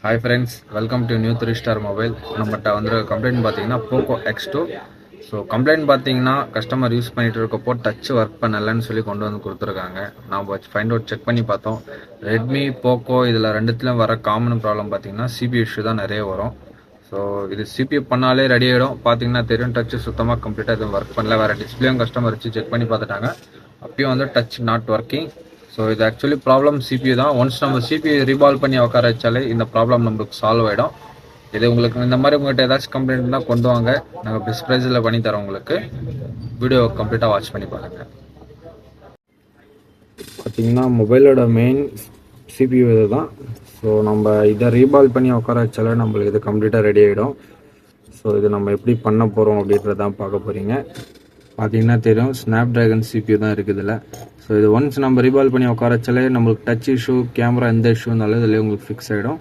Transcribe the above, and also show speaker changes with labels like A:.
A: Hi friends, welcome to new 3-star mobile. நம்மட்ட வந்து complaint பார்த்தீங்கன்னா போக்கோ X2. ஸோ கம்ப்ளைண்ட் பார்த்தீங்கன்னா கஸ்டமர் யூஸ் பண்ணிட்டு இருக்கப்போ டச் ஒர்க் பண்ணலைன்னு சொல்லி கொண்டு வந்து கொடுத்துருக்காங்க. நாம் ஃபைண்ட் அவுட் செக் பண்ணி பார்த்தோம். ரெட்மி போக்கோ இதில் ரெண்டுத்துலையும் வர காமன் ப்ராப்ளம் பார்த்தீங்கன்னா சிபியூ இஷ்யூ தான் நிறைய வரும். ஸோ இது சிபியூ பண்ணாலே ரெடி ஆகிடும். பார்த்தீங்கன்னா தெரியும் டச் சுத்தமாக கம்ப்ளீட்டாக எதுவும் ஒர்க் பண்ணல. வேறு டிஸ்பிளேயும் கஸ்டமர் வச்சு செக் பண்ணி பார்த்துட்டாங்க. அப்பயும் வந்து டச் நாட் ஒர்க்கிங். ஸோ இது ஆக்சுவலி ப்ராப்ளம் சிபியூ தான். ஒன்ஸ் நம்ம சிபியூ ரீபால் பண்ணி உட்கார வச்சாலே இந்த ப்ராப்ளம் நம்மளுக்கு சால்வ் ஆகிடும். இது உங்களுக்கு இந்த மாதிரி உங்கள்கிட்ட ஏதாச்சும் கம்ப்ளைண்ட் இருந்தால் கொண்டு வாங்க, நாங்கள் பெஸ்ட் ப்ரைஸில் பண்ணி தரோம். உங்களுக்கு வீடியோ கம்ப்ளீட்டாக வாட்ச் பண்ணி பாருங்கள். பார்த்தீங்கன்னா மொபைலோட மெயின் சிபியூ இது தான். ஸோ நம்ம இதை ரீபால் பண்ணி உட்கார வச்சாலே நம்மளுக்கு இது கம்ப்ளீட்டாக ரெடி ஆகிடும். ஸோ இது நம்ம எப்படி பண்ண போகிறோம் அப்படின்றதான் பார்க்க போகிறீங்க. பார்த்தீங்கன்னா தெரியும் ஸ்னாப் ட்ராகன் சிபியூ தான் இருக்குது இதில். ஸோ இது ஒன்ஸ் நம்ம ரீபால் பண்ணி உட்கார வச்சாலே நம்மளுக்கு டச் இஷ்யூ கேமரா எந்த இஷ்யூ இருந்தாலும் இதில் உங்களுக்கு ஃபிக்ஸ் ஆகிடும்.